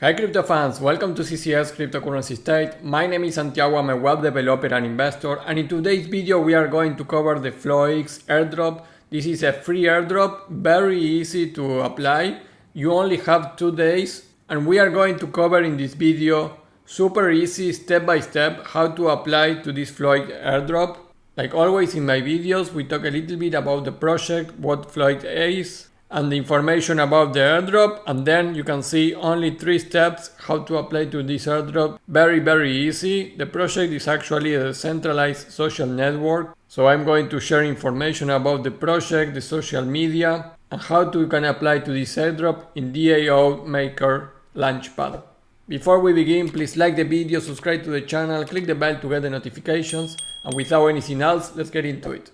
Hi crypto fans, welcome to CCS Cryptocurrency State. My name is Santiago, I'm a web developer and investor, and in today's video we are going to cover the Floyx airdrop. This is a free airdrop, very easy to apply. You only have 2 days, and we are going to cover in this video super easy step by step how to apply to this Floyx airdrop. Like always in my videos, we talk a little bit about the project, what Floyx is, and the information about the airdrop, and then you can see only 3 steps how to apply to this airdrop. Very easy. The project is actually a centralized social network, so I'm going to share information about the project, the social media, and how you can apply to this airdrop in Dao Maker Launchpad. Before we begin, please like the video, subscribe to the channel, click the bell to get the notifications, and without anything else, let's get into it.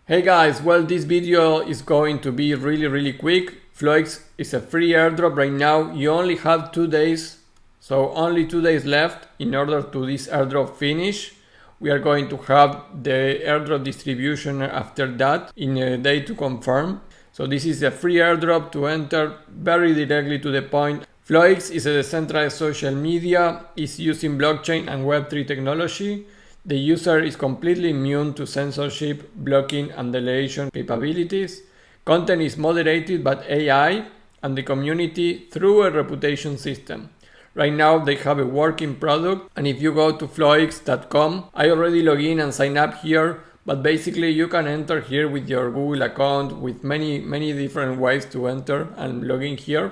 Hey guys, well, this video is going to be really quick. Floyx is a free airdrop right now. You only have 2 days, so only 2 days left in order to this airdrop finish. We are going to have the airdrop distribution after that in a day to confirm. So this is a free airdrop to enter very directly to the point. Floyx is a decentralized social media, is using blockchain and Web3 technology. The user is completely immune to censorship, blocking, and deletion capabilities. Content is moderated by AI and the community through a reputation system. Right now they have a working product, and if you go to floyx.com, I already log in and sign up here, but basically you can enter here with your Google account with many different ways to enter and log in here.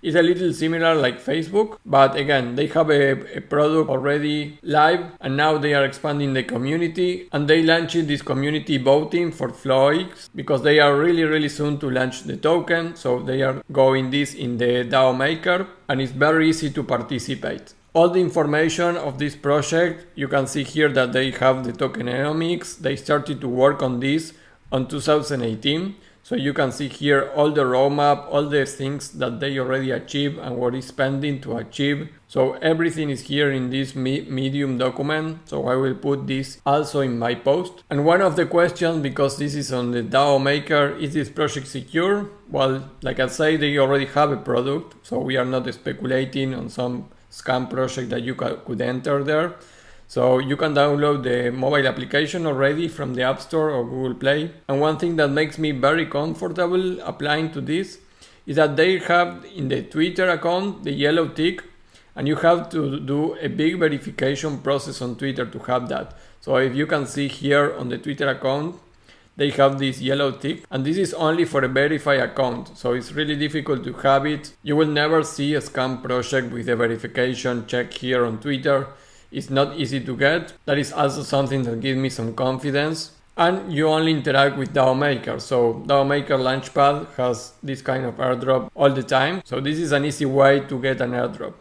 It's a little similar like Facebook, but again, they have a product already live, and now they are expanding the community, and they launched this community voting for Floyx because they are really soon to launch the token. So they are going this in the Dao Maker, and it's very easy to participate. All the information of this project, you can see here that they have the tokenomics. They started to work on this on 2018. So you can see here all the roadmap, all the things that they already achieved and what is pending to achieve. So everything is here in this Medium document. So I will put this also in my post. And one of the questions, because this is on the Dao Maker, is this project secure? Well, like I say, they already have a product. So we are not speculating on some scam project that you could enter there. So you can download the mobile application already from the App Store or Google Play. And one thing that makes me very comfortable applying to this is that they have in the Twitter account the yellow tick, and you have to do a big verification process on Twitter to have that. So if you can see here on the Twitter account, they have this yellow tick, and this is only for a verified account. So it's really difficult to have it. You will never see a scam project with a verification check here on Twitter. It's not easy to get. That is also something that gives me some confidence. And you only interact with Dao Maker. So Dao Maker Launchpad has this kind of airdrop all the time. So this is an easy way to get an airdrop.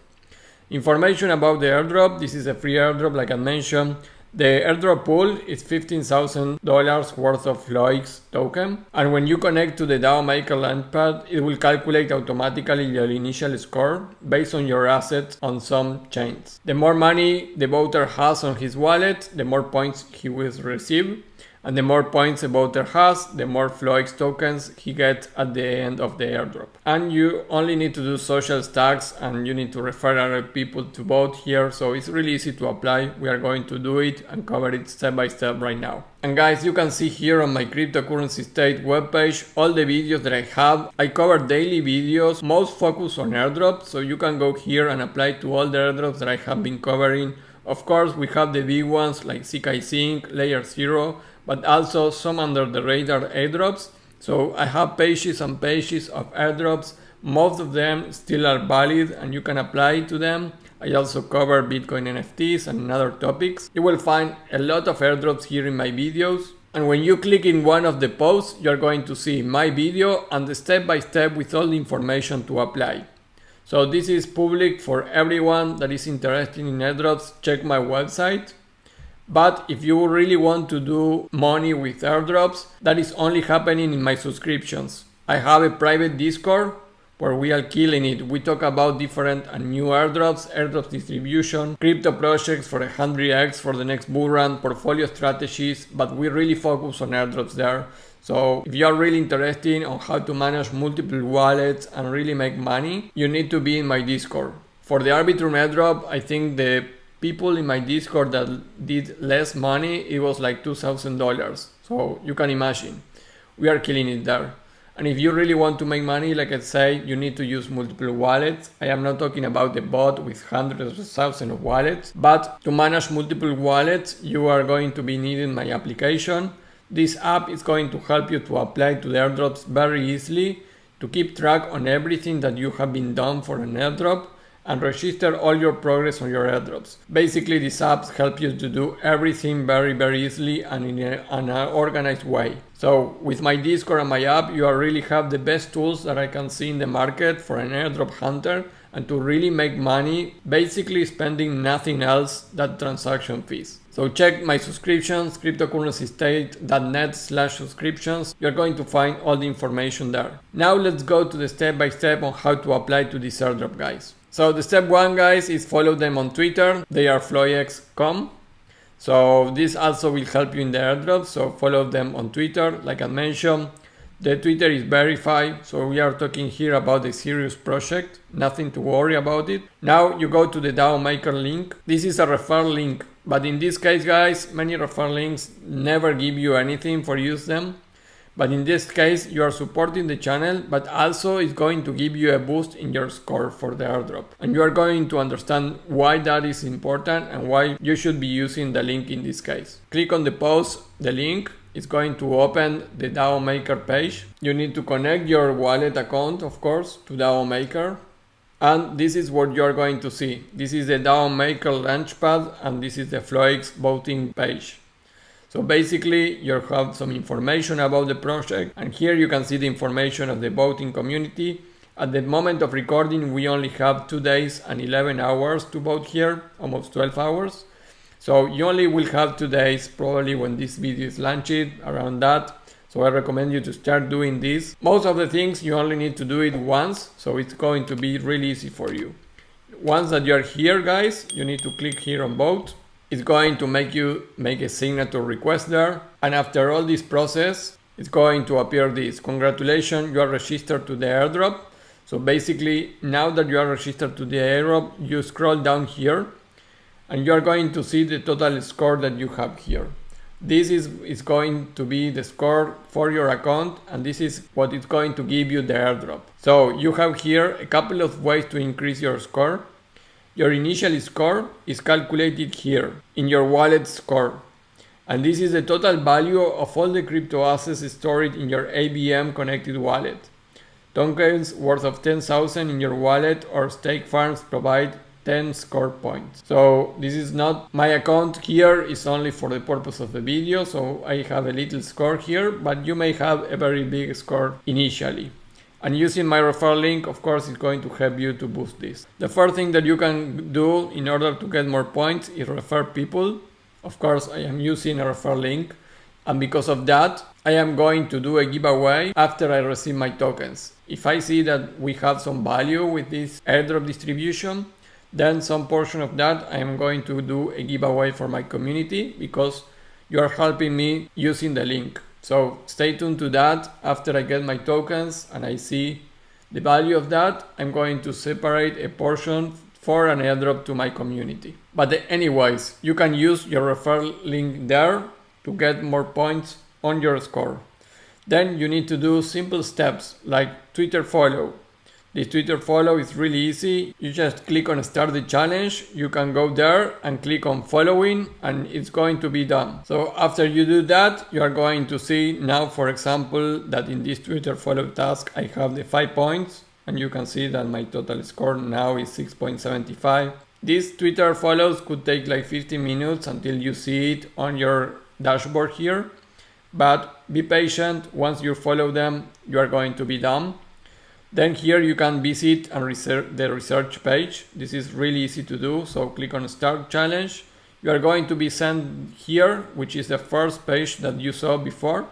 Information about the airdrop. This is a free airdrop like I mentioned. The airdrop pool is $15,000 worth of Floyx token. And when you connect to the Dao Maker Launchpad, it will calculate automatically your initial score based on your assets on some chains. The more money the voter has on his wallet, the more points he will receive. And the more points a voter has, the more Floyx tokens he gets at the end of the airdrop. And you only need to do social stacks, and you need to refer other people to vote here. So it's really easy to apply. We are going to do it and cover it step by step right now. And guys, you can see here on my Cryptocurrency State webpage all the videos that I have. I cover daily videos, most focus on airdrops. So you can go here and apply to all the airdrops that I have been covering. Of course, we have the big ones like Zksync, Layer 0, but also some under the radar airdrops. So I have pages and pages of airdrops. Most of them still are valid and you can apply to them. I also cover Bitcoin NFTs and other topics. You will find a lot of airdrops here in my videos. And when you click in one of the posts, you're going to see my video and the step by step with all the information to apply. So this is public for everyone that is interested in airdrops. Check my website. But if you really want to do money with airdrops, that is only happening in my subscriptions. I have a private Discord where we are killing it. We talk about different and new airdrops, airdrops distribution, crypto projects for 100x for the next bull run, portfolio strategies, but we really focus on airdrops there. So if you are really interested on how to manage multiple wallets and really make money, you need to be in my Discord. For the Arbitrum airdrop, I think the people in my Discord that did less money, it was like $2,000. So you can imagine, we are killing it there. And if you really want to make money, like I say, you need to use multiple wallets. I am not talking about the bot with hundreds of thousands of wallets, but to manage multiple wallets, you are going to be needing my application. This app is going to help you to apply to the airdrops very easily, to keep track on everything that you have been done for an airdrop, and register all your progress on your airdrops. Basically, these apps help you to do everything very easily and in an organized way. So with my Discord and my app, you really have the best tools that I can see in the market for an airdrop hunter and to really make money, basically spending nothing else than transaction fees. So check my subscriptions, cryptocurrencystate.net/subscriptions. You're going to find all the information there. Now let's go to the step-by-step on how to apply to this airdrop, guys. So the step one, guys, is follow them on Twitter. They are Floyx.com. So this also will help you in the airdrop. So follow them on Twitter. Like I mentioned, the Twitter is verified. So we are talking here about a serious project. Nothing to worry about it. Now you go to the Dao Maker link. This is a referral link. But in this case, guys, many referral links never give you anything for use them. But in this case, you are supporting the channel, but also it's going to give you a boost in your score for the airdrop. And you are going to understand why that is important and why you should be using the link in this case. Click on the post, the link is going to open the Dao Maker page. You need to connect your wallet account, of course, to Dao Maker. And this is what you are going to see. This is the Dao Maker launchpad and this is the Floyx voting page. So basically you have some information about the project, and here you can see the information of the voting community. At the moment of recording, we only have 2 days and 11 hours to vote here, almost 12 hours. So you only will have 2 days probably when this video is launched, around that. So I recommend you to start doing this. Most of the things you only need to do it once, so it's going to be really easy for you. Once that you're here, guys, you need to click here on vote. It's going to make you make a signature request there. And after all this process, it's going to appear this. Congratulations, you are registered to the airdrop. So basically, now that you are registered to the airdrop, you scroll down here and you are going to see the total score that you have here. This is going to be the score for your account, and this is what it's going to give you the airdrop. So you have here a couple of ways to increase your score. Your initial score is calculated here in your wallet score. And this is the total value of all the crypto assets stored in your ABM connected wallet. Tokens worth of 10,000 in your wallet or stake farms provide 10 score points. So this is not my account here, is only for the purpose of the video. So I have a little score here, but you may have a very big score initially. And using my referral link, of course, is going to help you to boost this. The first thing that you can do in order to get more points is refer people. Of course, I am using a referral link. And because of that, I am going to do a giveaway after I receive my tokens. If I see that we have some value with this airdrop distribution, then some portion of that I am going to do a giveaway for my community because you are helping me using the link. So stay tuned to that. After I get my tokens and I see the value of that, I'm going to separate a portion for an airdrop to my community. But anyways, you can use your referral link there to get more points on your score. Then you need to do simple steps like Twitter follow. This Twitter follow is really easy. You just click on start the challenge. You can go there and click on following and it's going to be done. So after you do that, you are going to see now, for example, that in this Twitter follow task, I have the 5 points and you can see that my total score now is 6.75. These Twitter follows could take like 15 minutes until you see it on your dashboard here. But be patient. Once you follow them, you are going to be done. Then here you can visit and the research page. This is really easy to do. So click on start challenge. You are going to be sent here, which is the first page that you saw before.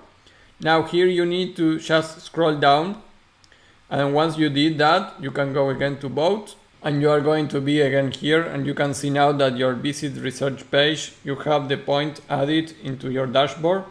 Now here you need to just scroll down And once you did that, you can go again to vote, and you are going to be again here, and you can see now that your visit research page, you have the point added into your dashboard.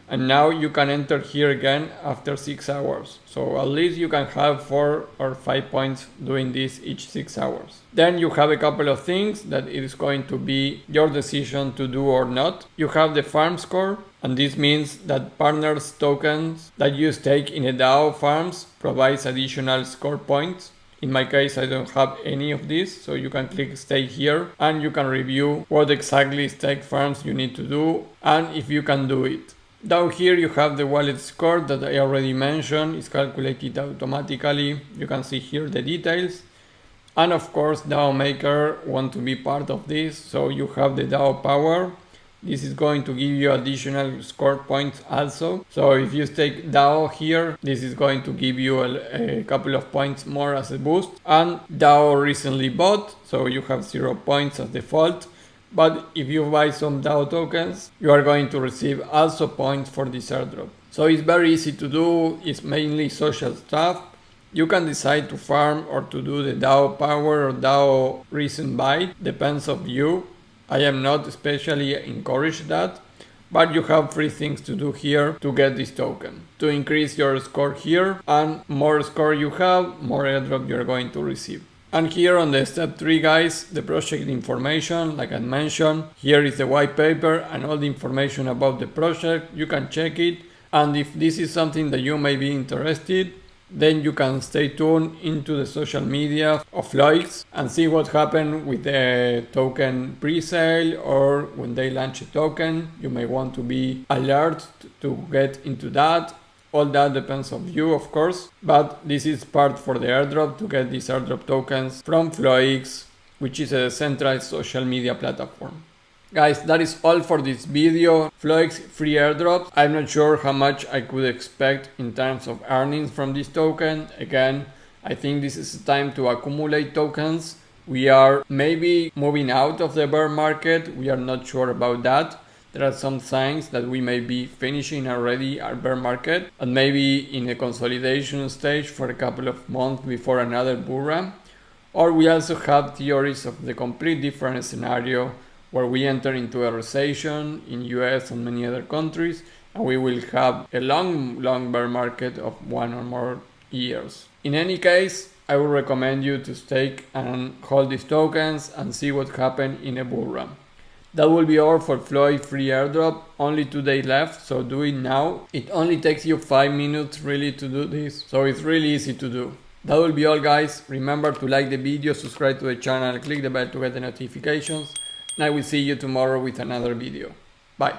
And now you can enter here again after 6 hours. So at least you can have 4 or 5 points doing this each 6 hours. Then you have a couple of things that it is going to be your decision to do or not. You have the farm score, and this means that partners tokens that you stake in a DAO farms provides additional score points. In my case, I don't have any of this, so you can click stake here and you can review what exactly stake farms you need to do and if you can do it. Down here you have the wallet score that I already mentioned. It's calculated automatically. You can see here the details. And of course Dao Maker want to be part of this. So you have the Dao power. This is going to give you additional score points also. So if you stake DAO here, this is going to give you a couple of points more as a boost. And DAO recently bought, so you have 0 points as default. But if you buy some DAO tokens, you are going to receive also points for this airdrop. So it's very easy to do. It's mainly social stuff. You can decide to farm or to do the DAO power or DAO recent buy. Depends on you. I am not especially encouraged that. But you have 3 things to do here to get this token. To increase your score here, and more score you have, more airdrop you're going to receive. And here on the step 3 guys, the project information, like I mentioned, here is the white paper and all the information about the project. You can check it, and if this is something that you may be interested, then you can stay tuned into the social media of Floyx and see what happened with the token pre-sale, or when they launch a token, you may want to be alert to get into that. All that depends on you, of course, but this is part for the airdrop to get these airdrop tokens from Floyx, which is a centralized social media platform. Guys, that is all for this video. Floyx free airdrops. I'm not sure how much I could expect in terms of earnings from this token. Again, I think this is time to accumulate tokens. We are maybe moving out of the bear market. We are not sure about that. There are some signs that we may be finishing already our bear market and maybe in a consolidation stage for a couple of months before another bull run. Or we also have theories of the complete different scenario where we enter into a recession in US and many other countries, and we will have a long bear market of 1 or more years. In any case, I would recommend you to stake and hold these tokens and see what happens in a bull run. That will be all for Floyx free airdrop. Only 2 days left, so do it now. It only takes you 5 minutes really to do this, so it's really easy to do. That will be all guys. Remember to like the video, subscribe to the channel, click the bell to get the notifications, and I will see you tomorrow with another video. Bye.